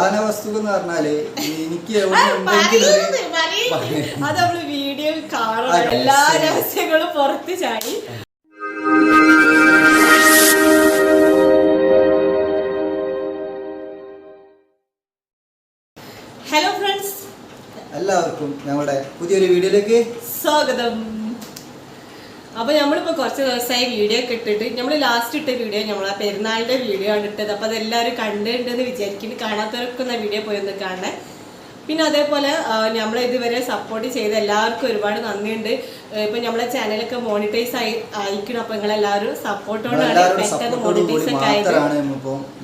വസ്തുക്കൾ എന്ന് പറഞ്ഞാല് എനിക്ക് അത് നമ്മള് വീഡിയോയിൽ കാണണം. എല്ലാ രഹസ്യങ്ങളും പുറത്ത് ചാടി. ഹലോ ഫ്രണ്ട്സ്, എല്ലാവർക്കും ഞങ്ങളുടെ പുതിയൊരു വീഡിയോയിലേക്ക് സ്വാഗതം. അപ്പൊ നമ്മളിപ്പോ കുറച്ച് ദിവസമായി വീഡിയോ ഒക്കെ ഇട്ടിട്ട്, നമ്മൾ ലാസ്റ്റ് ഇട്ട വീഡിയോ നമ്മളെ പെരുന്നാളിന്റെ വീഡിയോ ആണ് ഇട്ടത്. അപ്പൊ അതെല്ലാവരും കണ്ടിട്ടുണ്ടെന്ന് വിചാരിക്കുന്നു. കാണാത്തവർക്ക് ഒന്ന് വീഡിയോ പോയി ഒന്ന് കാണണേ. പിന്നെ അതേപോലെ നമ്മളെ ഇതുവരെ സപ്പോർട്ട് ചെയ്ത എല്ലാവർക്കും ഒരുപാട് നന്ദിയുണ്ട്. ഇപ്പൊ നമ്മളെ ചാനലൊക്കെ മോണിറ്റൈസ് അയക്കണം. അപ്പൊ നിങ്ങളെല്ലാവരും സപ്പോർട്ടോടാണ് പെട്ടെന്ന് മോണിറ്റൈസ് ഒക്കെ ആയത്.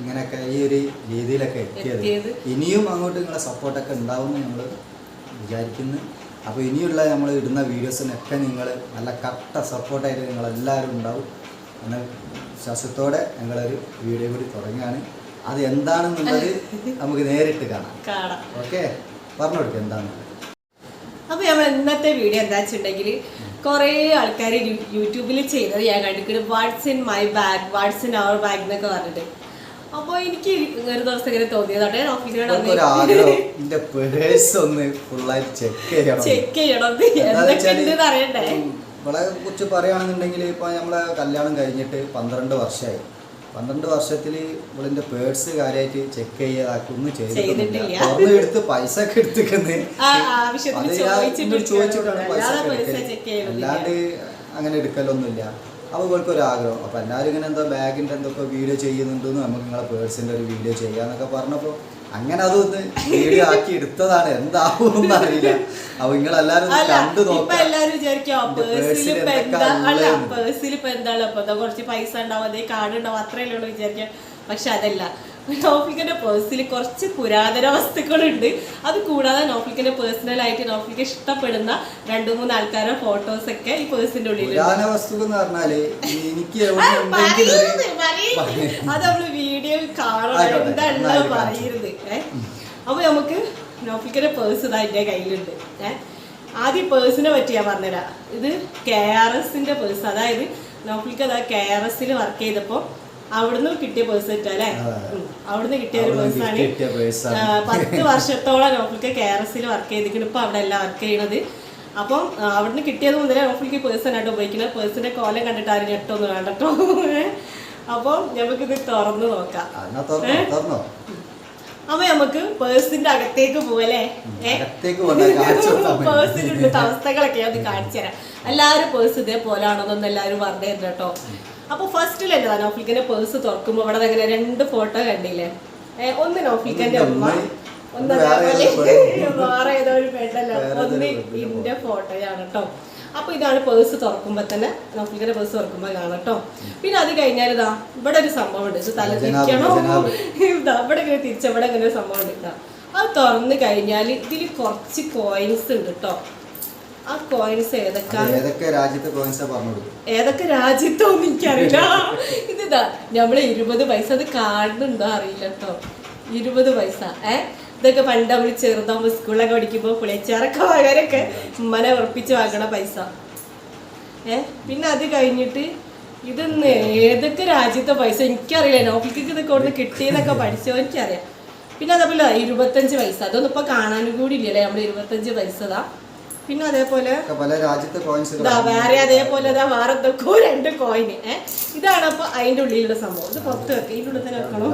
ഇങ്ങനെയൊക്കെ ഈ ഒരു രീതിയിലൊക്കെ എത്തിയത്. ഇനിയും അങ്ങോട്ട് നിങ്ങളെ സപ്പോർട്ടൊക്കെ ഉണ്ടാവും നമ്മൾ വിചാരിക്കുന്നു. അപ്പോൾ ഇനിയുള്ള നമ്മൾ ഇടുന്ന വീഡിയോസിനൊക്കെ നിങ്ങൾ നല്ല കട്ട സപ്പോർട്ടായിട്ട് നിങ്ങളെല്ലാവരും ഉണ്ടാവും എന്ന വിശ്വാസത്തോടെ ഞങ്ങളൊരു വീഡിയോ കൂടി തുടങ്ങുകയാണ്. അത് എന്താണെന്നുള്ളത് നമുക്ക് നേരിട്ട് കാണാം. ഓക്കെ, പറഞ്ഞു കൊടുക്കുക എന്താണെന്നുള്ളത്. അപ്പോൾ നമ്മൾ ഇന്നത്തെ വീഡിയോ എന്താ വെച്ചിട്ടുണ്ടെങ്കിൽ, കുറേ ആൾക്കാർ യൂട്യൂബിൽ ചെയ്യുന്നത് ഞാൻ കണ്ടിട്ടുണ്ട്. What's in my bag, what's in our bag എന്നൊക്കെ പറഞ്ഞിട്ട്. അപ്പോൾ എനിക്ക് ഒരു ദിവസം ഇങ്ങനെ തോന്നിയതോട്ടെ ചെക്ക് ചെയ്യണം അറിയണ്ടേ. ഇവളെ കുറിച്ച് പറയുകയാണെന്നുണ്ടെങ്കിൽ ഇപ്പൊ നമ്മളെ കല്യാണം കഴിഞ്ഞിട്ട് 12 വർഷമായി. 12 വർഷത്തിൽ ഇവളിന്റെ പേഴ്സ് കാര്യമായിട്ട് ചെക്ക് ചെയ്യാതൊന്നും ചെയ്തിട്ടില്ല. എടുത്ത് പൈസ ഒക്കെ എടുത്തിക്കുന്നത് ചോദിച്ചിട്ടാണ് പൈസ അല്ലാണ്ട് അങ്ങനെ എടുക്കലൊന്നുമില്ല. അപ്പോൾ ഇവൾക്കൊരാഗ്രഹം. അപ്പോൾ എല്ലാവരും ഇങ്ങനെ എന്താ ബാഗിൻ്റെ എന്തൊക്കെ വീഡിയോ ചെയ്യുന്നുണ്ടെന്ന്, നമുക്ക് നിങ്ങളെ പേഴ്സിൻ്റെ ഒരു വീഡിയോ ചെയ്യാന്നൊക്കെ പറഞ്ഞപ്പോൾ അങ്ങനെ അതൊന്ന് വീഡിയോ ആക്കി എടുത്തതാണ്. എന്താവുമെന്ന് അറിയില്ല. അപ്പോൾ നിങ്ങളെല്ലാവരും കണ്ടു നോക്കാം. എല്ലാവരും വിചാരിക്കും പേഴ്സിൽ ഇപ്പൊ എന്താണ് കുറച്ച് പൈസ ഉണ്ടാവും, അതേ കാർഡ് ഉണ്ടാവും, അത്രയല്ലേ ഉള്ളൂ വിചാരിക്കാം. പക്ഷെ അതല്ല, നൗഫിക്കിന്റെ പേഴ്സിൽ കുറച്ച് പുരാതന വസ്തുക്കളുണ്ട്. അത് കൂടാതെ നൗഫിക്കിന്റെ പേഴ്സണലായിട്ട് നൗഫിക്ക് ഇഷ്ടപ്പെടുന്ന 2-3 ആൾക്കാരുടെ ഫോട്ടോസ് ഒക്കെ ഈ പേഴ്സിന്റെ ഉള്ളിൽ. വസ്തുക്കൾ എന്ന് പറഞ്ഞാല് എനിക്ക് അത് നമ്മള് വീഡിയോയിൽ കാണണം. എന്താണല്ലോ പറയുന്നത്. അപ്പൊ നമുക്ക് നൗഫിക്കിന്റെ പേഴ്സ് ഇതാ എന്റെ കയ്യിലുണ്ട്. ആദ്യം പേഴ്സിനെ പറ്റി ഞാൻ പറഞ്ഞുതരാം. ഇത് KRSന്റെ പേഴ്സ്. അതായത് നൗഫിക്ക് അതാ KRSൽ വർക്ക് ചെയ്തപ്പോ അവിടുന്ന് കിട്ടിയ പേഴ്സ് അല്ലേ? അവിടുന്ന് കിട്ടിയ ഒരു പേഴ്സാണ്. 10 വർഷത്തോളം നോഫിക്ക് KRSൽ വർക്ക് ചെയ്തിരിക്കുന്നു. ഇപ്പൊ അവിടെ അല്ല വർക്ക് ചെയ്യണത്. അപ്പം അവിടുന്ന് കിട്ടിയത് മുതലേ നോഫിക്ക് പേഴ്സണായിട്ട് ഉപയോഗിക്കുന്നത്. പേഴ്സിന്റെ കോലം കണ്ടിട്ട് ആരും ഞെട്ടൊന്നും വേണ്ടട്ടോ. അപ്പം നമുക്കിത് തുറന്നു നോക്കാം. അപ്പൊ നമുക്ക് പേഴ്സിന്റെ അകത്തേക്ക് പോവല്ലേ? പേഴ്സിന്റെ അവസ്ഥകളൊക്കെ അത് കാണിച്ചു തരാം. എല്ലാവരും പേഴ്സ് ഇതേപോലാണോന്നൊന്നും എല്ലാവരും പറഞ്ഞു തരണം കേട്ടോ. അപ്പൊ ഫസ്റ്റിലല്ലേ നൗഫിക്കിന്റെ പേഴ്സ് തുറക്കുമ്പോ ഇവിടെ അങ്ങനെ 2 ഫോട്ടോ കണ്ടില്ലേ? ഒന്ന് നൗഫിക്കിന്റെ ഉമ്മ, ഒന്ന് വേറെ ഏതോ ഒരു പെണ്ണല്ലോ, ഒന്ന് ഇതിന്റെ ഫോട്ടോയാണ് കേട്ടോ. അപ്പൊ ഇതാണ് പേഴ്സ് തുറക്കുമ്പോ തന്നെ, നൗഫിക്കിന്റെ പേഴ്സ് തുറക്കുമ്പോ കാണാം കേട്ടോ. പിന്നെ അത് കഴിഞ്ഞാൽ ഇതാ ഇവിടെ ഒരു സംഭവം ഉണ്ട്. ഇത് തല തിരിക്കണോ? ഇതാ ഇവിടെ ഇങ്ങനെ തിരിച്ചവിടെ ഇങ്ങനെ ഒരു സംഭവം ഉണ്ട്. അത് തുറന്നു കഴിഞ്ഞാൽ ഇതിൽ കുറച്ച് കോയിൻസ് ഉണ്ട് കേട്ടോ. ആ കോയിൻസ് ഏതൊക്കെ രാജ്യത്തൊന്നും എനിക്കറിയില്ല. ഇതാ നമ്മള് 20 പൈസ. അത് കാണുന്നുണ്ടോ അറിയില്ല കേട്ടോ. 20 പൈസ. ഇതൊക്കെ പണ്ട് നമ്മൾ ചെറുതാകുമ്പോൾ സ്കൂളിലൊക്കെ പഠിക്കുമ്പോൾ പുളിച്ചാറൊക്കെ വാങ്ങാനൊക്കെ ഉമ്മനെ ഉറപ്പിച്ച് വാങ്ങണ പൈസ. പിന്നെ അത് കഴിഞ്ഞിട്ട് ഇതൊന്ന് ഏതൊക്കെ രാജ്യത്തെ പൈസ എനിക്കറിയില്ല. നോക്കിക്ക് ഇതൊക്കെ കൊണ്ട് കിട്ടിയെന്നൊക്കെ പഠിച്ചോ എനിക്കറിയാം. പിന്നെ അതേപോലെ 25 പൈസ. അതൊന്നും ഇപ്പൊ കാണാനും കൂടി ഇല്ലല്ലേ നമ്മൾ 25 പൈസതാ. പിന്നെ അതേപോലെ വേറെ അതേപോലെ വേറെ എന്തൊക്കെ 2 കോയിന്. ഇതാണ് അപ്പൊ അതിന്റെ ഉള്ളിലുള്ള സംഭവം. ഇത് പുറത്ത് വെക്കുക. ഇതിന്റെ ഉള്ളിൽ തന്നെ വെക്കണം.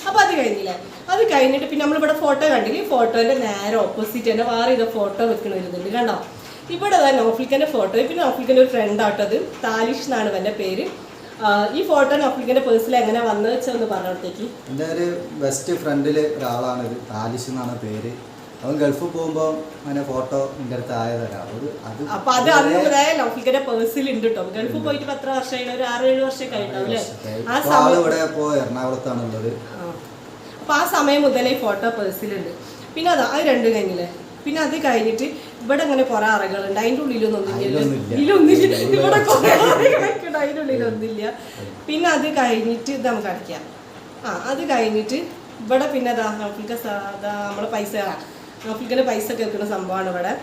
അപ്പൊ അത് കഴിഞ്ഞില്ലേ? അത് കഴിഞ്ഞിട്ട് പിന്നെ നമ്മളിവിടെ ഫോട്ടോ കണ്ടില്ലേ? ഈ ഫോട്ടോന്റെ നേരെ ഓപ്പോസിറ്റ് തന്നെ വേറെ ഇത് ഫോട്ടോ വെക്കണ വരുന്നുണ്ട്. കണ്ടോ? ഇവിടെ നൗഫിക്കിന്റെ ഫോട്ടോ. പിന്നെ നൗഫിക്കിന്റെ ഒരു ഫ്രണ്ട് ആട്ടത്, താലിഷ് എന്നാണ് എന്റെ പേര്. ഈ ഫോട്ടോ നൗഫിക്കിന്റെ പേഴ്സിൽ എങ്ങനെ വന്നു വെച്ചൊന്ന് പറഞ്ഞോടത്തേക്ക്. എന്റെ ഒരു ബെസ്റ്റ് ഫ്രണ്ടില് ഒരാളാണ് ഇത്, താലിഷ് എന്നാണ് പേര്. അവൻ ഗൾഫിൽ പോകുമ്പോ അങ്ങനെ ഫോട്ടോ എന്റെ അടുത്ത് ആയതരാം. അപ്പൊ അത് അന്ന് മുതലേ നൗഫിക്കിന്റെ പേഴ്സിൽ ഉണ്ട് കേട്ടോ. ഗൾഫിൽ പോയിട്ട് 10 വർഷമായി, ഒരു 6-7 വർഷം കഴിഞ്ഞാവില്ലേ? ആ സമയം ഇവിടെ എറണാകുളത്താണുള്ളത്. അപ്പൊ ആ സമയം മുതലേ ഈ ഫോട്ടോ പേഴ്സിലുണ്ട്. പിന്നെ അത് 2 കഴിഞ്ഞില്ലേ? പിന്നെ അത് കഴിഞ്ഞിട്ട് ഇവിടെ ഇങ്ങനെ കുറെ അറകളുണ്ട്. അതിന്റെ ഉള്ളിലൊന്നുമില്ല. ഇവിടെ കുറെ അറകളൊക്കെ ഉണ്ട്. അതിന്റെ ഉള്ളിലൊന്നുമില്ല. പിന്നെ അത് കഴിഞ്ഞിട്ട് ഇത് നമുക്ക് അടയ്ക്കാം. അത് കഴിഞ്ഞിട്ട് ഇവിടെ പിന്നെ നൗഫിക്ക് നമ്മളെ പൈസ, നൗഫിക്കിന്റെ പൈസ ഒക്കെ വെക്കുന്ന സംഭവമാണ് ഇവിടെ.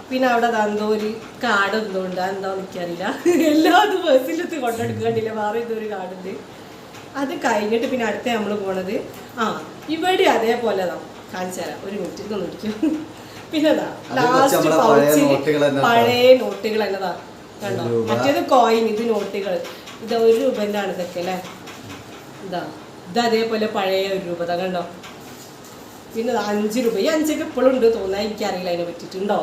പിന്നെ അവിടെ എന്തോ ഒരു കാർഡ് എന്തോ ഉണ്ട്. അതെന്താന്ന് എനിക്കറിയില്ല. എല്ലാതും പേഴ്സിലെത്തി കൊണ്ടെടുക്കുക കണ്ടില്ല. വേറെ ഇതൊരു കാർഡുണ്ട്. അത് കഴിഞ്ഞിട്ട് പിന്നെ അടുത്ത നമ്മൾ പോണത് ഇവിടെ അതേപോലെ കാണിച്ചു തരാം. ഒരു മിനിറ്റ് ഇതൊന്നും ഇരിക്കും. പിന്നെ ലാസ്റ്റ് പഴയ നോട്ടുകൾ എന്നതാ കണ്ടോ. മറ്റേത് കോയിൻ, ഇത് നോട്ടുകൾ. ഇത് 1 രൂപൻ്റെ ആണ് ഇതൊക്കെ അല്ലേ. ഇത് അതേപോലെ പഴയ 1 രൂപ കണ്ടോ. പിന്നെ 5 രൂപ. ഈ 5 ഇപ്പോഴും ഉണ്ട് തോന്നാൻ, എനിക്കറിയില്ല അതിനെ പറ്റിയിട്ടുണ്ടോ.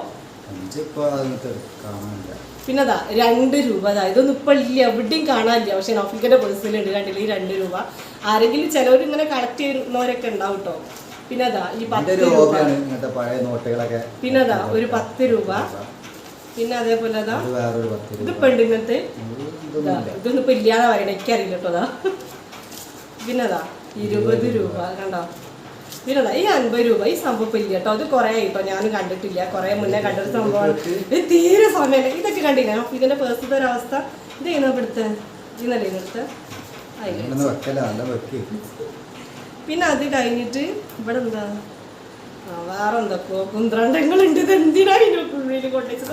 പിന്നെ 2 രൂപ. ഇതൊന്നും ഇപ്പൊ ഇല്ല, എവിടെയും കാണാനില്ല. പക്ഷെ നൗഫിക്കന്റെ പേഴ്സിലുണ്ട് കണ്ടില്ല ഈ 2 രൂപ. ആരെങ്കിലും ചിലവർ ഇങ്ങനെ കളക്ട് ചെയ്യുന്നവരൊക്കെ ഉണ്ടാവും കേട്ടോ. പിന്നെ ഈ 10 രൂപ. പിന്നെ ഒരു 10 രൂപ. പിന്നെ അതേപോലെ ഇതിപ്പോ ഉണ്ട് ഇങ്ങനത്തെ. ഇതൊന്നും ഇപ്പൊ ഇല്ലാതെ പറയണ, എനിക്കറിയില്ല കേട്ടോ. പിന്നെ 20 രൂപ കണ്ടോ. പിന്നെ ഈ 50 രൂപ. ഈ സംഭവം ഇല്ല കേട്ടോ. അത് കുറെ ആയിട്ടോ ഞാനും കണ്ടിട്ടില്ല, കുറെ മുന്നേ കണ്ടൊരു സംഭവമാണ്. ഇത് തീരെ സമയമല്ല. ഇതൊക്കെ കണ്ടില്ല ഇതിന്റെ പേഴ്സത്തെ ഒരവസ്ഥ. ഇത് ചെയ്യുന്ന ഇവിടുത്തെ ഇന്നല്ലേ ഇവിടുത്തെ. പിന്നെ അത് കഴിഞ്ഞിട്ട് ഇവിടെ എന്താ വേറെ എന്തൊക്കെയോ കുന്ത്രണ്ടങ്ങളുണ്ട്. ഇത് എന്തിനാ ഇതിനുള്ളിൽ കൊണ്ടുവച്ചത്.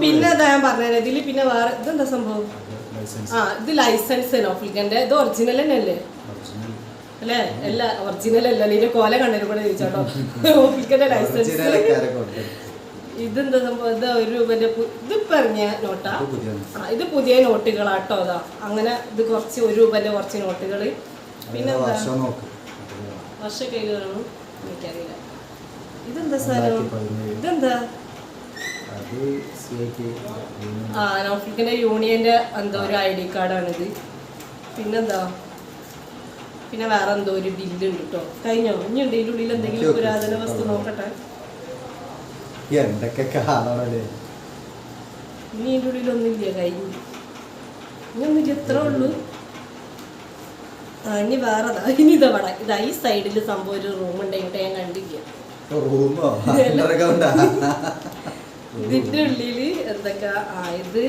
പിന്നെ അതാ ഞാൻ പറഞ്ഞത്. ഇതില് പിന്നെ വേറെ ഇതെന്താ സംഭവം. ഇത് ലൈസൻസ് നൗഫിക്കന്റെ. ഇത് ഒറിജിനൽ തന്നെ അല്ലേ അല്ലേ. അല്ല ഒറിജിനൽ അല്ല, ഇതിന്റെ കോല കണ്ടതിന് കൂടെ ചോദിച്ചോട്ടോ. നൗഫിക്കന്റെ ലൈസൻസ്. ഇതെന്താ സംഭവം. ഇത് 1 രൂപന്റെ ഇത് പറഞ്ഞ നോട്ടാ. ഇത് പുതിയ നോട്ടുകളാട്ടോ. അതാ അങ്ങനെ ഇത് കുറച്ച് 1 രൂപന്റെ കുറച്ച് നോട്ടുകള്. പിന്നെ വർഷം കയ്യിലാണോ എനിക്കറിയില്ല. ഇതെന്താ സാധനം. ഇതെന്താ നൗഫിക്കന്റെ യൂണിയന്റെ എന്തോ ഒരു ID കാർഡാണിത്. പിന്നെന്താ പിന്നെ വേറെ എന്തോ ഒരു ബില്ല് ഉണ്ട് കേട്ടോ. കഴിഞ്ഞോ. ഇനിയുണ്ട് ഇതിൻ്റെ ഉള്ളിൽ എന്തെങ്കിലും പുരാതന വസ്തു നോക്കട്ടെ. ഇനി ഇതിൻ്റെ ഉള്ളിലൊന്നുമില്ല, കഴിഞ്ഞു. ഇനിയൊന്നുമില്ല, എത്ര ഉള്ളൂ. ഇനി വേറെ ഇനി ഇതവിടെ ഇതാ ഈ സൈഡിൽ സംഭവം ഒരു റൂം ഉണ്ടെങ്കിൽ ഞാൻ കണ്ടില്ല. ഇതിന്റെ ഉള്ളില് എന്തൊക്കെ ഇത്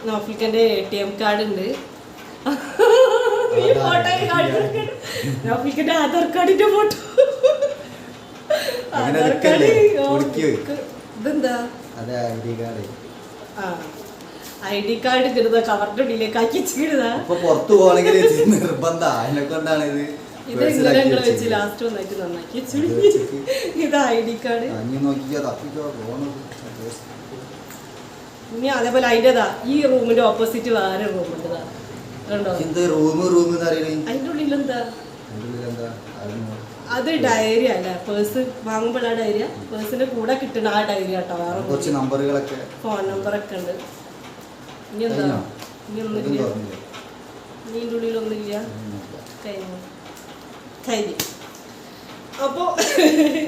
നൗഫിക്കന്റെ ATM കാർഡ് ഉണ്ട്. നൗഫിക്കന്റെ ആധാർ കാർഡിന്റെ ഫോട്ടോ. ആധാർ കാർഡ് ഇതെന്താ ID കാർഡ് ഇടുന്ന കവറിന്റെ ഉള്ളിലേക്ക് ആക്കി വെച്ചിടുതാ. ഇത് ഇങ്ങനെ വെച്ച് ലാസ്റ്റ് വന്നായിട്ട് നന്നാക്കി വെച്ചു. ഇത് ID കാർഡ്. ഇനി അതേപോലെ അതിൻ്റെതാ ഈ റൂമിന്റെ ഓപ്പോസിറ്റ് വേറെ റൂം ഉണ്ട് കണ്ടോ. അതിന്റെ ഉള്ളിൽ എന്താ അത് ഡയറി അല്ല, പേഴ്സ് വാങ്ങുമ്പോഴാ ഡയറിയ. പേഴ്സിന്റെ കൂടെ കിട്ടുന്ന ആ ഡയറി കേട്ടോ. വേറെ കുറച്ച് നമ്പറുകളൊക്കെ ഫോൺ നമ്പറൊക്കെ ഉണ്ട്. ഇനി എന്താ ഇനി ഒന്നുമില്ല. ഇനി ഇതിൻ്റെ ഉള്ളിലൊന്നുമില്ല. കഴിഞ്ഞു. അപ്പോൾ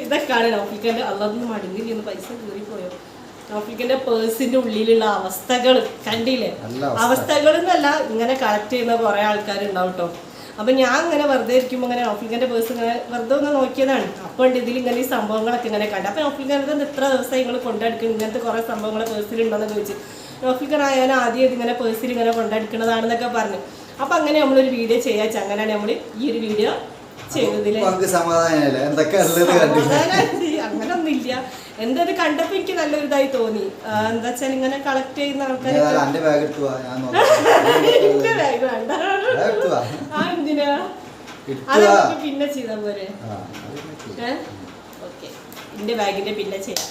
ഇതൊക്കെയാണ് നൗഫിക്കൻ്റെ. അതൊന്നും മടങ്ങില്ലെന്ന് പൈസ കയറിപ്പോയോ. നൗഫിക്കൻ്റെ പേഴ്സിൻ്റെ ഉള്ളിലുള്ള അവസ്ഥകൾ കണ്ടില്ലേ. അവസ്ഥകൾ എന്നല്ല, ഇങ്ങനെ കളക്ട് ചെയ്യുന്ന കുറേ ആൾക്കാരുണ്ടാവും കേട്ടോ. അപ്പം ഞാൻ ഇങ്ങനെ വെറുതെ ഇരിക്കുമ്പോൾ ഇങ്ങനെ നൗഫിക്കൻ്റെ പേഴ്സ് ഇങ്ങനെ വെറുതെ ഒന്ന് നോക്കിയതാണ്. അപ്പോൾ ഉണ്ട് ഇതിൽ ഇങ്ങനെ ഈ സംഭവങ്ങളൊക്കെ ഇങ്ങനെ കണ്ടു. അപ്പോൾ നൗഫിക്കൻ്റെ ഇത്ര ദിവസം നിങ്ങൾ കൊണ്ടെടുക്കും ഇങ്ങനത്തെ കുറേ സംഭവങ്ങൾ പേഴ്സിലുണ്ടോയെന്ന് ചോദിച്ചു. നൗഫിക്കനായാലും ആദ്യം ഇതിങ്ങനെ പേഴ്സിൽ ഇങ്ങനെ കൊണ്ടെടുക്കുന്നതാണെന്നൊക്കെ പറഞ്ഞു. അപ്പം അങ്ങനെ നമ്മളൊരു വീഡിയോ ചെയ്യാച്ച. അങ്ങനെയാണ് നമ്മൾ ഈ ഒരു വീഡിയോ ചെയ്തതില്. അങ്ങനൊന്നുമില്ല. എന്തത് കണ്ടപ്പോ എനിക്ക് നല്ലൊരു ഇതായി തോന്നി. എന്താ വെച്ചാൽ ഇങ്ങനെ കളക്ട് ചെയ്യുന്ന ആൾക്കാർ എന്റെ ബാഗ് വേണ്ട. എന്തിനാ അതൊക്കെ പിന്നെ ചെയ്താൽ പോരെ. ഓക്കെ, എന്റെ ബാഗിന്റെ പിന്നെ ചെയ്യാം.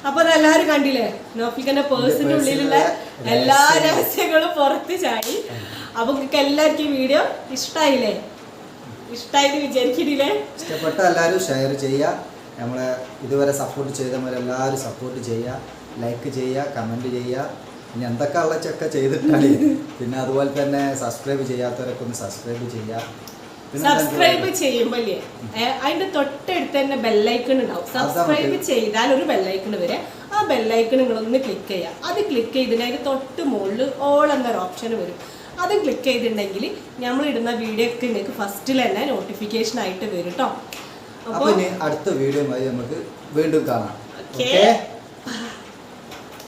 അപ്പൊ അതെല്ലാരും കണ്ടില്ലേ നൗഫിക്കന്റെ പേഴ്സിന്റെ ഉള്ളിലുള്ള എല്ലാ രഹസ്യങ്ങളും പുറത്ത് ചാടി. അപ്പൊ നിങ്ങൾക്ക് എല്ലാവർക്കും വീഡിയോ ഇഷ്ടായില്ലേ? ഇഷ്ടായിട്ട് വിചാരിക്കുന്നില്ലേ? ഇഷ്ടപ്പെട്ട എല്ലാവരും ഷെയർ ചെയ്യുക. നമ്മളെ ഇതുവരെ സപ്പോർട്ട് ചെയ്തവരെല്ലാവരും സപ്പോർട്ട് ചെയ്യുക, ലൈക്ക് ചെയ്യുക, കമൻറ്റ് ചെയ്യുക. ഇനി എന്തൊക്കെ ഉള്ളച്ചൊക്കെ ചെയ്തിട്ടാണ്. പിന്നെ അതുപോലെ തന്നെ സബ്സ്ക്രൈബ് ചെയ്യാത്തവരൊക്കെ ഒന്ന് സബ്സ്ക്രൈബ് ചെയ്യുക. സബ്സ്ക്രൈബ് ചെയ്യുമ്പോൾ അതിന്റെ തൊട്ടടുത്ത് തന്നെ ബെല്ലൈക്കൺ ഉണ്ടാവും. സബ്സ്ക്രൈബ് ചെയ്താൽ ഒരു ബെല്ലൈക്കൺ വരെ. ആ ബെല്ലൈക്കൺ നിങ്ങളൊന്ന് ക്ലിക്ക് ചെയ്യുക. അത് ക്ലിക്ക് ചെയ്തിട്ടുണ്ടെങ്കിൽ തൊട്ട് മുകളിൽ ഓൾ എന്നൊരു ഓപ്ഷൻ വരും. അത് ക്ലിക്ക് ചെയ്തിട്ടുണ്ടെങ്കിൽ നമ്മൾ ഇടുന്ന വീഡിയോ ഒക്കെ നിങ്ങൾക്ക് ഫസ്റ്റിൽ തന്നെ നോട്ടിഫിക്കേഷൻ ആയിട്ട് വരും കേട്ടോ. അപ്പോൾ അടുത്ത വീഡിയോ നമുക്ക് വീണ്ടും കാണാം. ഓക്കെ.